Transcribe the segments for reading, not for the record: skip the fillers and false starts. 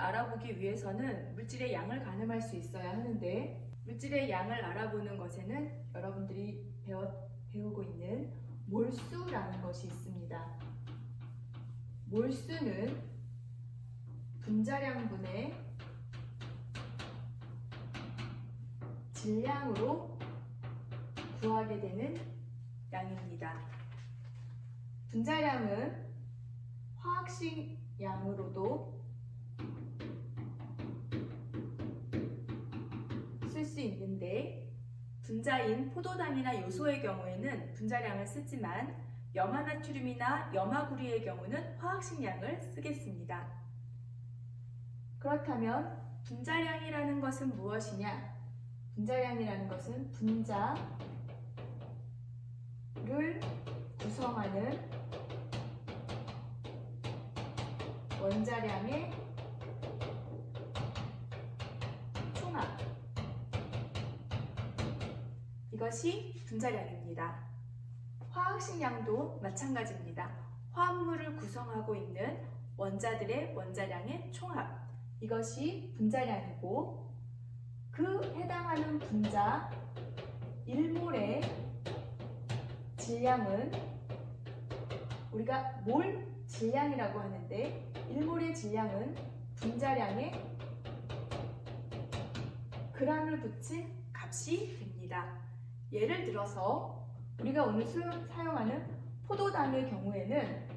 알아보기 위해서는 물질의 양을 가늠할 수 있어야 하는데, 물질의 양을 알아보는 것에는 여러분들이 배우고 있는 몰수라는 것이 있습니다. 몰수는 분자량분의 질량으로 구하게 되는 양입니다. 분자량은 화학식 양으로도 쓸 수 있는데, 분자인 포도당이나 요소의 경우에는 분자량을 쓰지만 염화나트륨이나 염화구리의 경우는 화학식 양을 쓰겠습니다. 그렇다면 분자량이라는 것은 무엇이냐? 분자량이라는 것은 분자를 구성하는 원자량의 총합, 이것이 분자량입니다. 화학식 양도 마찬가지입니다. 화합물을 구성하고 있는 원자들의 원자량의 총합, 이것이 분자량이고, 그 해당하는 분자 1몰의 질량은 우리가 몰 질량이라고 하는데, 1몰의 질량은 분자량의 g을 붙인 값이 됩니다. 예를 들어서 우리가 오늘 사용하는 포도당의 경우에는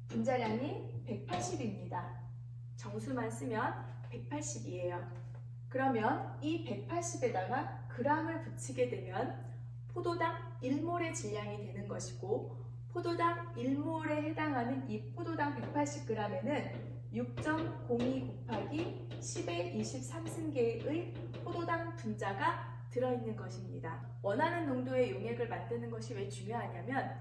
분자량이 180입니다. 정수만 쓰면 180이에요. 그러면 이 180에다가 g을 붙이게 되면 포도당 1몰의 질량이 되는 것이고, 포도당 1몰에 해당하는 이 포도당 180g에는 6.02 곱하기 10의 23승계의 포도당 분자가 들어있는 것입니다. 원하는 농도의 용액을 만드는 것이 왜 중요하냐면,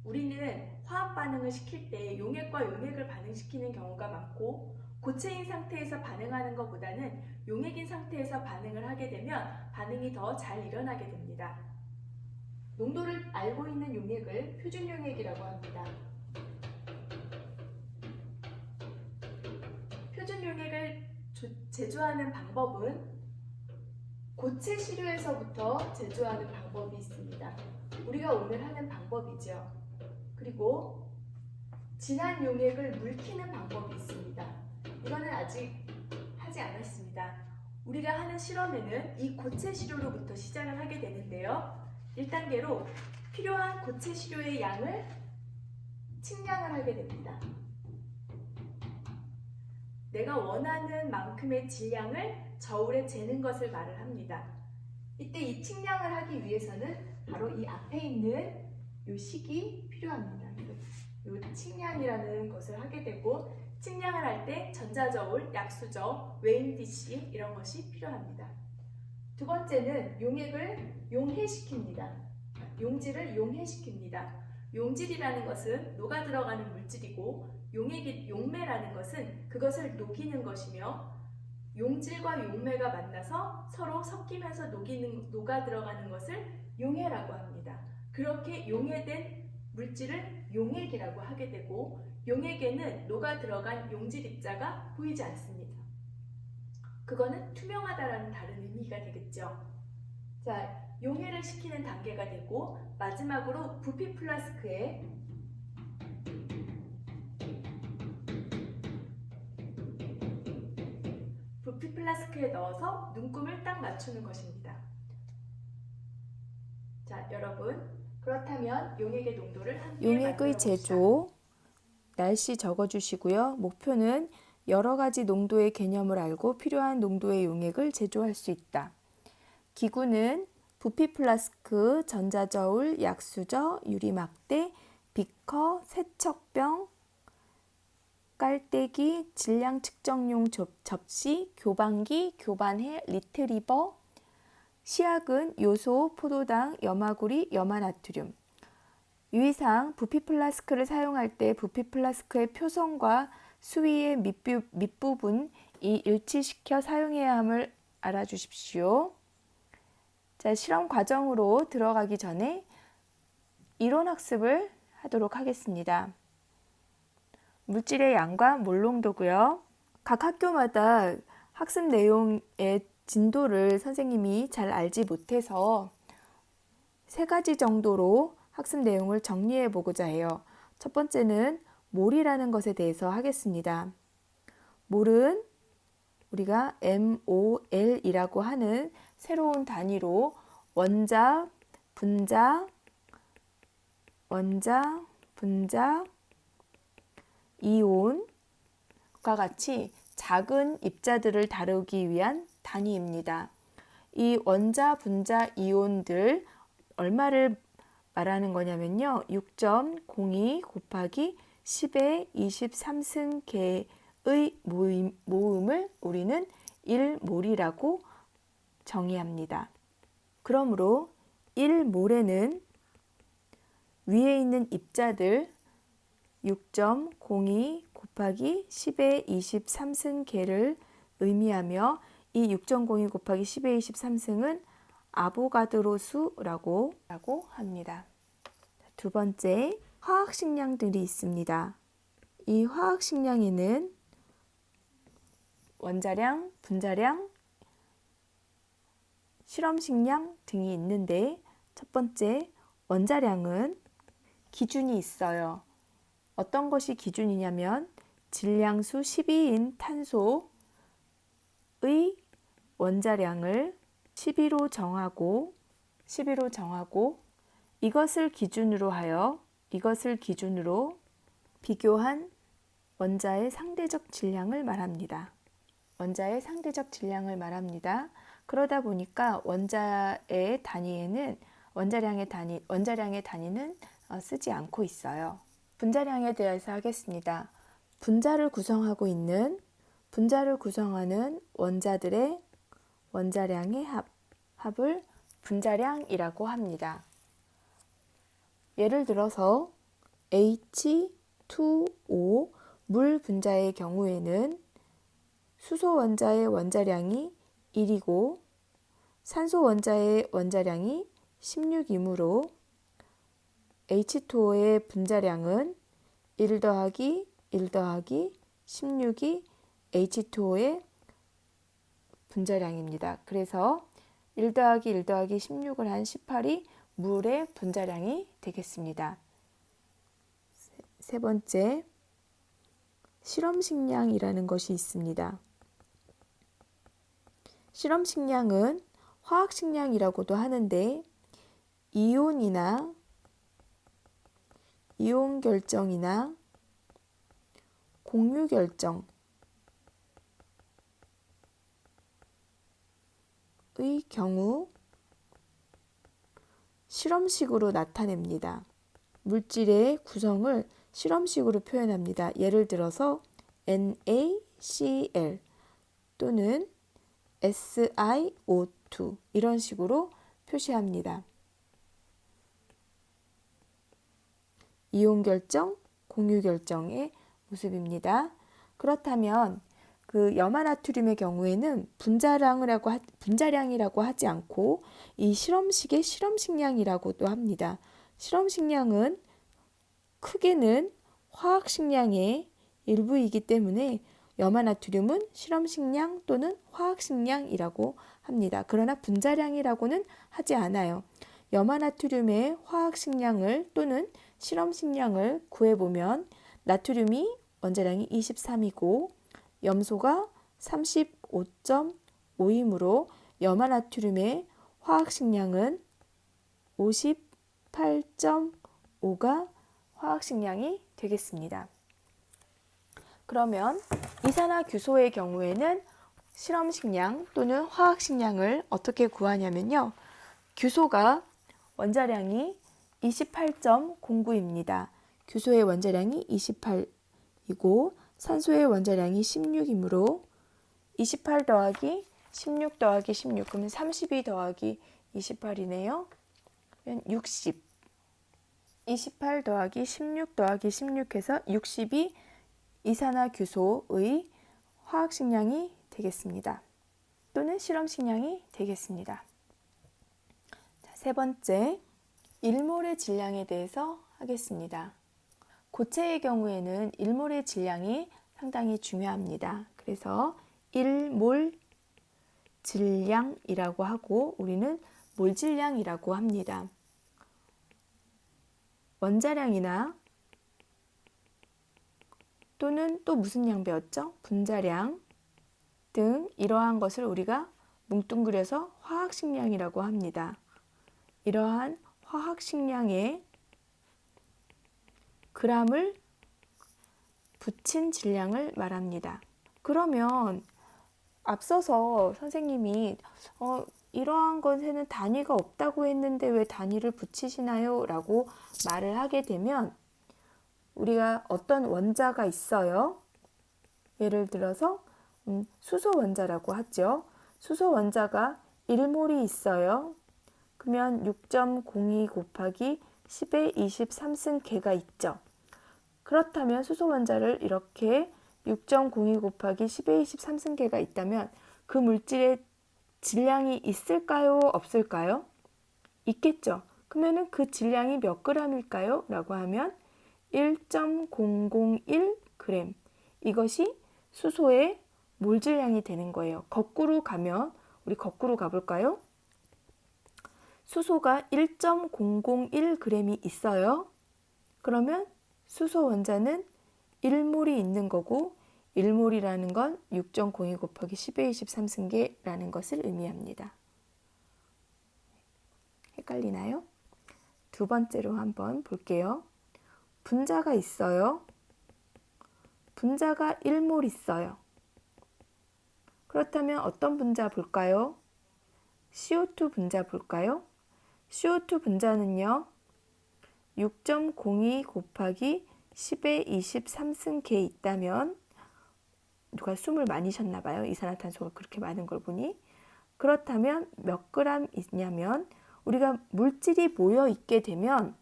우리는 화학 반응을 시킬 때 용액과 용액을 반응시키는 경우가 많고, 고체인 상태에서 반응하는 것보다는 용액인 상태에서 반응을 하게 되면 반응이 더 잘 일어나게 됩니다. 농도를 알고 있는 용액을 표준 용액이라고 합니다. 표준 용액을 제조하는 방법은 고체 시료에서부터 제조하는 방법이 있습니다. 우리가 오늘 하는 방법이죠. 그리고 진한 용액을 물키는 방법이 있습니다. 이거는 아직 하지 않았습니다. 우리가 하는 실험에는 이 고체 시료로부터 시작을 하게 되는데요. 1단계로 필요한 고체 시료의 양을 측량을 하게 됩니다. 내가 원하는 만큼의 질량을 저울에 재는 것을 말을 합니다. 이때 이 측량을 하기 위해서는 바로 이 앞에 있는 이 식이 필요합니다. 이 측량이라는 것을 하게 되고, 측량을 할 때 전자저울, 약수저, 웨잉디시 이런 것이 필요합니다. 두 번째는 용액을 용해시킵니다. 용질을 용해시킵니다. 용질이라는 것은 녹아 들어가는 물질이고, 용매라는 것은 그것을 녹이는 것이며, 용질과 용매가 만나서 서로 섞이면서 녹아 들어가는 것을 용해라고 합니다. 그렇게 용해된 물질을 용액이라고 하게 되고, 용액에는 녹아 들어간 용질 입자가 보이지 않습니다. 그거는 투명하다라는 다른 의미가 되겠죠. 자, 용해를 시키는 단계가 되고, 마지막으로 부피 플라스크에 넣어서 눈금을 딱 맞추는 것입니다. 자, 여러분, 그렇다면 용액의 농도를 함께 용액의 제조, 날씨 적어주시고요. 목표는 여러 가지 농도의 개념을 알고 필요한 농도의 용액을 제조할 수 있다. 기구는 부피 플라스크, 전자저울, 약수저, 유리막대, 비커, 세척병, 깔때기, 질량 측정용 접시, 교반기, 교반해, 리트리버. 시약은 요소, 포도당, 염화구리, 염화나트륨. 유의사항, 부피 플라스크를 사용할 때 부피 플라스크의 표성과 수위의 밑부분이 일치시켜 사용해야 함을 알아주십시오. 자, 실험 과정으로 들어가기 전에 이론 학습을 하도록 하겠습니다. 물질의 양과 몰 농도고요. 각 학교마다 학습 내용의 진도를 선생님이 잘 알지 못해서 3가지 정도로 학습 내용을 정리해 보고자 해요. 첫 번째는 몰이라는 것에 대해서 하겠습니다. 몰은 우리가 MOL이라고 하는 새로운 단위로 원자, 분자, 이온과 같이 작은 입자들을 다루기 위한 단위입니다. 이 원자, 분자, 이온들 얼마를 말하는 거냐면요. 6.02 곱하기 10의 23승계의 모음을 우리는 1몰이라고 정의합니다. 그러므로 1몰에는 위에 있는 입자들 6.02 곱하기 10의 23승계를 의미하며 이 6.02 곱하기 10의 23승은 아보가드로 수라고 합니다. 두 번째, 화학식량들이 있습니다. 이 화학식량에는 원자량, 분자량, 실험식량 등이 있는데 첫 번째, 원자량은 기준이 있어요. 어떤 것이 기준이냐면 질량수 12인 탄소의 원자량을 12로 정하고 이것을 기준으로 비교한 원자의 상대적 질량을 말합니다. 그러다 보니까 원자량의 단위는 쓰지 않고 있어요. 분자량에 대해서 하겠습니다. 분자를 구성하는 원자들의 원자량의 합을 분자량이라고 합니다. 예를 들어서 H2O 물 분자의 경우에는 수소 원자의 원자량이 1이고 산소 원자의 원자량이 16이므로 H2O의 분자량은 1 더하기 1 더하기 16이 H2O의 분자량입니다. 그래서 1 더하기 1 더하기 16을 한 18이 물의 분자량이 되겠습니다. 세 번째, 실험식량이라는 것이 있습니다. 실험식량은 화학식량이라고도 하는데 이온 결정이나 공유 결정의 경우 실험식으로 나타냅니다. 물질의 구성을 실험식으로 표현합니다. 예를 들어서 NaCl 또는 SiO2 이런 식으로 표시합니다. 이온 결정, 공유 결정의 모습입니다. 그렇다면 그 염화나트륨의 경우에는 분자량이라고 하지 않고 이 실험식의 실험식량이라고도 합니다. 실험식량은 크게는 화학식량의 일부이기 때문에 염화나트륨은 실험식량 또는 화학식량이라고 합니다. 그러나 분자량이라고는 하지 않아요. 염화나트륨의 화학식량을 또는 실험식량을 구해보면 나트륨이 원자량이 23이고 염소가 35.5이므로 염화나트륨의 화학식량은 58.5가 화학식량이 되겠습니다. 그러면 이산화규소의 경우에는 실험식량 또는 화학식량을 어떻게 구하냐면요. 규소가 원자량이 28.09입니다. 규소의 원자량이 28이고 산소의 원자량이 16이므로 28 더하기 16 더하기 16 그러면 32 더하기 28이네요. 60. 28 더하기 16 더하기 16 해서 60이 이산화규소의 화학식량이 되겠습니다. 또는 실험식량이 되겠습니다. 자, 세 번째, 1몰의 질량에 대해서 하겠습니다. 고체의 경우에는 1몰의 질량이 상당히 중요합니다. 그래서 1몰 질량이라고 하고 우리는 몰질량이라고 합니다. 원자량이나 또는 또 무슨 양 배웠죠? 분자량 등 이러한 것을 우리가 뭉뚱그려서 화학식량이라고 합니다. 이러한 화학식량에 g을 붙인 질량을 말합니다. 그러면 앞서서 선생님이 이러한 것에는 단위가 없다고 했는데 왜 단위를 붙이시나요? 라고 말을 하게 되면 우리가 어떤 원자가 있어요. 예를 들어서 수소 원자라고 하죠. 수소 원자가 1몰이 있어요. 그러면 6.02 곱하기 10의 23승계가 있죠. 그렇다면 수소 원자를 이렇게 6.02 곱하기 10의 23승계가 있다면 그 물질의 질량이 있을까요? 없을까요? 있겠죠. 그러면 그 질량이 몇 g일까요? 라고 하면 1.001g. 이것이 수소의 몰질량이 되는 거예요. 거꾸로 가면 우리 거꾸로 가볼까요? 수소가 1.001g이 있어요. 그러면 수소 원자는 1몰이 있는 거고 1몰이라는 건 6.02 곱하기 10의 23승계라는 것을 의미합니다. 헷갈리나요? 두 번째로 한번 볼게요. 분자가 있어요. 분자가 1몰 있어요. 그렇다면 어떤 분자 볼까요? CO2 분자 볼까요? CO2 분자는요. 6.02 곱하기 10의 23승계에 있다면 누가 숨을 많이 쉬었나 봐요. 이산화탄소가 그렇게 많은 걸 보니. 그렇다면 몇 그램 있냐면 우리가 물질이 모여 있게 되면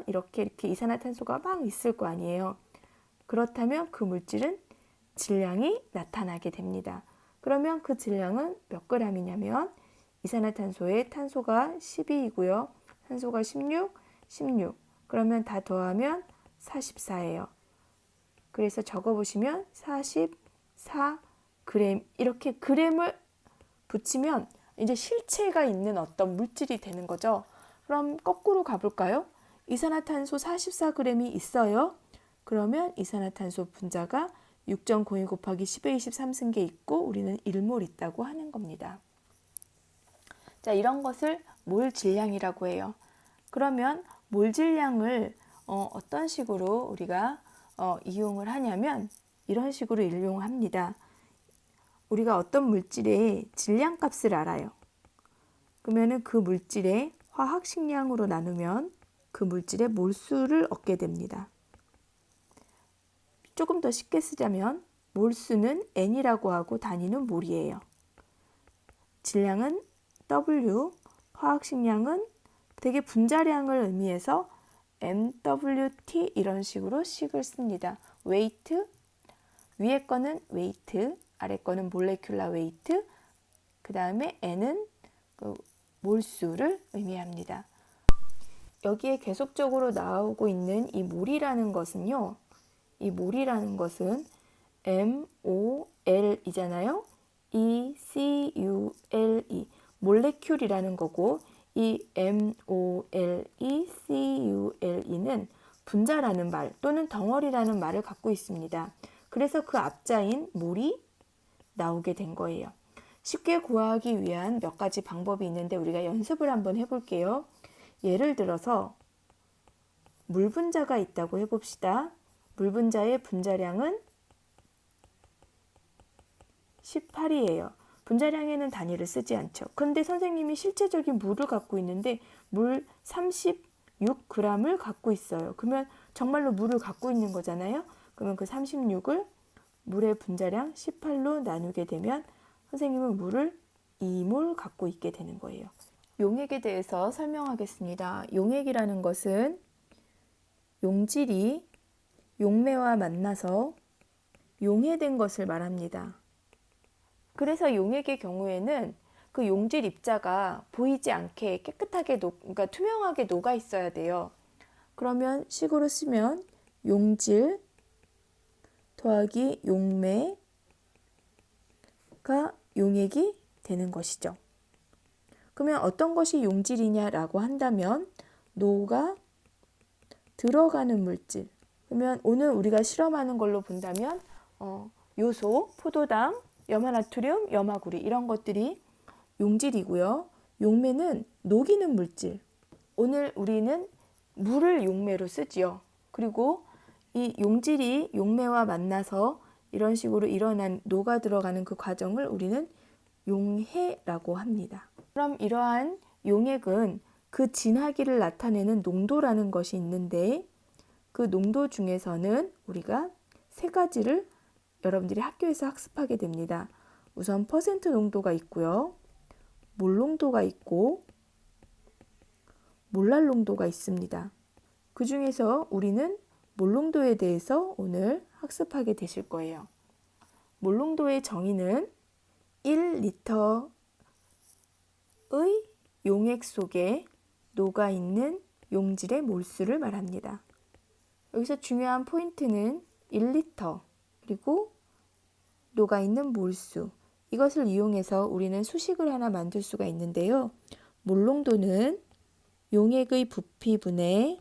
이렇게 이산화탄소가 막 있을 거 아니에요. 그렇다면 그 물질은 질량이 나타나게 됩니다. 그러면 그 질량은 몇 g이냐면 이산화탄소의 탄소가 12이고요. 산소가 16. 그러면 다 더하면 44예요. 그래서 적어보시면 44g. 이렇게 g을 붙이면 이제 실체가 있는 어떤 물질이 되는 거죠. 그럼 거꾸로 가볼까요? 이산화탄소 44g이 있어요. 그러면 이산화탄소 분자가 6.02 곱하기 10의 23승계 있고 우리는 1몰 있다고 하는 겁니다. 자, 이런 것을 몰 질량이라고 해요. 그러면 몰 질량을 어떤 식으로 우리가 이용을 하냐면 이런 식으로 이용합니다. 우리가 어떤 물질의 질량 값을 알아요. 그러면 그 물질의 화학식량으로 나누면 그 물질의 몰수를 얻게 됩니다. 조금 더 쉽게 쓰자면 몰수는 N이라고 하고 단위는 몰이에요. 질량은 W, 화학식량은 되게 분자량을 의미해서 MWT 이런 식으로 식을 씁니다. 웨이트, 위에 거는 웨이트, 아래 거는 몰레큘라 웨이트, 그 다음에 N은 그 몰수를 의미합니다. 여기에 계속적으로 나오고 있는 이 몰이라는 것은요. 이 몰이라는 것은 MOL이잖아요. ECULE 몰레큘이라는 거고 이 MOLECULE는 분자라는 말 또는 덩어리라는 말을 갖고 있습니다. 그래서 그 앞자인 몰이 나오게 된 거예요. 쉽게 구하기 위한 몇 가지 방법이 있는데 우리가 연습을 한번 해볼게요. 예를 들어서 물 분자가 있다고 해봅시다. 물 분자의 분자량은 18이에요. 분자량에는 단위를 쓰지 않죠. 그런데 선생님이 실제적인 물을 갖고 있는데 물 36g을 갖고 있어요. 그러면 정말로 물을 갖고 있는 거잖아요. 그러면 그 36을 물의 분자량 18로 나누게 되면 선생님은 물을 2몰 갖고 있게 되는 거예요. 용액에 대해서 설명하겠습니다. 용액이라는 것은 용질이 용매와 만나서 용해된 것을 말합니다. 그래서 용액의 경우에는 그 용질 입자가 보이지 않게 깨끗하게 그러니까 투명하게 녹아 있어야 돼요. 그러면 식으로 쓰면 용질 더하기 용매가 용액이 되는 것이죠. 그러면 어떤 것이 용질이냐라고 한다면 노가 들어가는 물질. 그러면 오늘 우리가 실험하는 걸로 본다면 요소, 포도당, 염화나트륨, 염화구리 이런 것들이 용질이고요. 용매는 녹이는 물질. 오늘 우리는 물을 용매로 쓰지요. 그리고 이 용질이 용매와 만나서 이런 식으로 일어난 녹아 들어가는 그 과정을 우리는 용해라고 합니다. 그럼 이러한 용액은 그 진하기를 나타내는 농도라는 것이 있는데 그 농도 중에서는 우리가 세 가지를 여러분들이 학교에서 학습하게 됩니다. 우선 퍼센트 농도가 있고요. 몰 농도가 있고 몰랄 농도가 있습니다. 그 중에서 우리는 몰 농도에 대해서 오늘 학습하게 되실 거예요. 몰 농도의 정의는 1리터의 용액 속에 녹아있는 용질의 몰수를 말합니다. 여기서 중요한 포인트는 1리터 그리고 녹아있는 몰수 이것을 이용해서 우리는 수식을 하나 만들 수가 있는데요. 몰 농도는 용액의 부피분의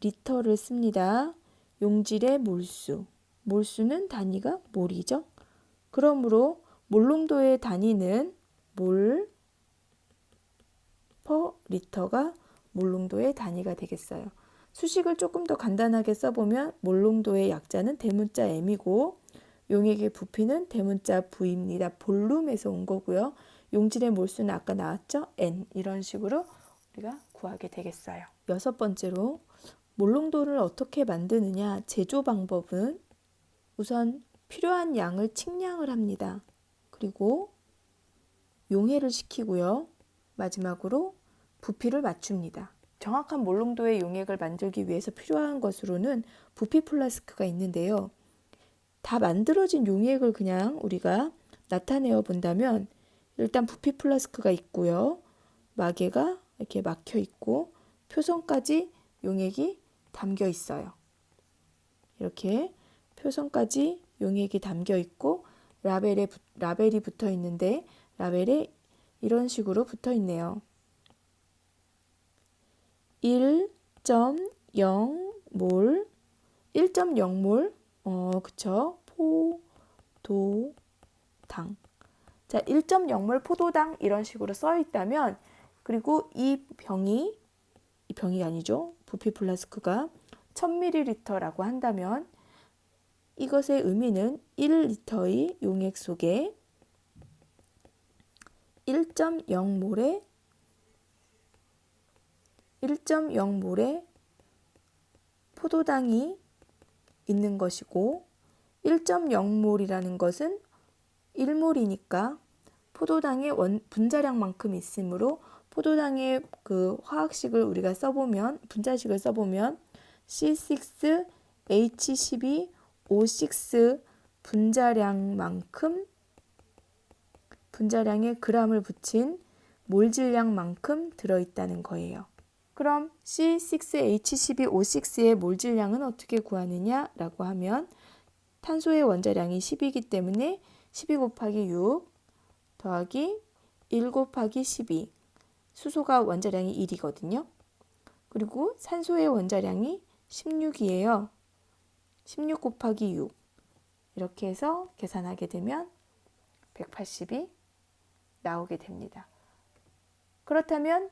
리터를 씁니다. 용질의 몰수. 몰수는 단위가 몰이죠. 그러므로 몰 농도의 단위는 몰 퍼 리터가 몰 농도의 단위가 되겠어요. 수식을 조금 더 간단하게 써보면 몰 농도의 약자는 대문자 M이고 용액의 부피는 대문자 V입니다. 볼륨에서 온 거고요. 용질의 몰수는 아까 나왔죠? N. 이런 식으로 우리가 구하게 되겠어요. 여섯 번째로 몰 농도를 어떻게 만드느냐 제조 방법은 우선 필요한 양을 측량을 합니다. 그리고 용해를 시키고요. 마지막으로 부피를 맞춥니다. 정확한 몰 농도의 용액을 만들기 위해서 필요한 것으로는 부피 플라스크가 있는데요. 다 만들어진 용액을 그냥 우리가 나타내어 본다면 일단 부피 플라스크가 있고요. 마개가 이렇게 막혀 있고 표선까지 용액이 담겨 있어요. 이렇게 표선까지 용액이 담겨 있고 라벨이 붙어 있는데 라벨에 이런 식으로 붙어 있네요. 1.0몰 1.0몰 그쵸? 포도당. 자, 1.0몰 포도당 이런 식으로 써 있다면 그리고 이 병이 아니죠. 부피 플라스크가 1000ml라고 한다면 이것의 의미는 1리터의 용액 속에 1.0몰의 포도당이 있는 것이고 1.0몰이라는 것은 1몰이니까 포도당의 분자량만큼 있으므로 포도당의 그 화학식을 우리가 써보면 분자식을 써보면 C6H12O6 분자량의 그람을 붙인 몰 질량만큼 들어있다는 거예요. 그럼 C6H12O6의 몰 질량은 어떻게 구하느냐라고 하면 탄소의 원자량이 10이기 때문에 12 곱하기 6 더하기 1 곱하기 12 수소가 원자량이 1이거든요. 그리고 산소의 원자량이 16이에요. 16 곱하기 6 이렇게 해서 계산하게 되면 180이 나오게 됩니다. 그렇다면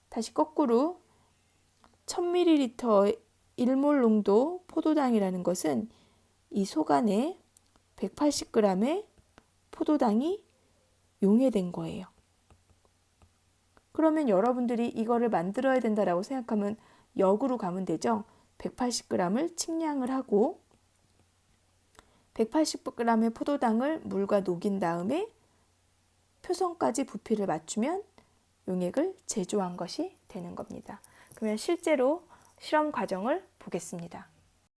다시 거꾸로 1000ml 1몰 농도 포도당이라는 것은 이 속안에 180g의 포도당이 용해된 거예요. 그러면 여러분들이 이거를 만들어야 된다라고 생각하면 역으로 가면 되죠. 180g을 측량을 하고 180g의 포도당을 물과 녹인 다음에 표선까지 부피를 맞추면 용액을 제조한 것이 되는 겁니다. 그러면 실제로 실험 과정을 보겠습니다.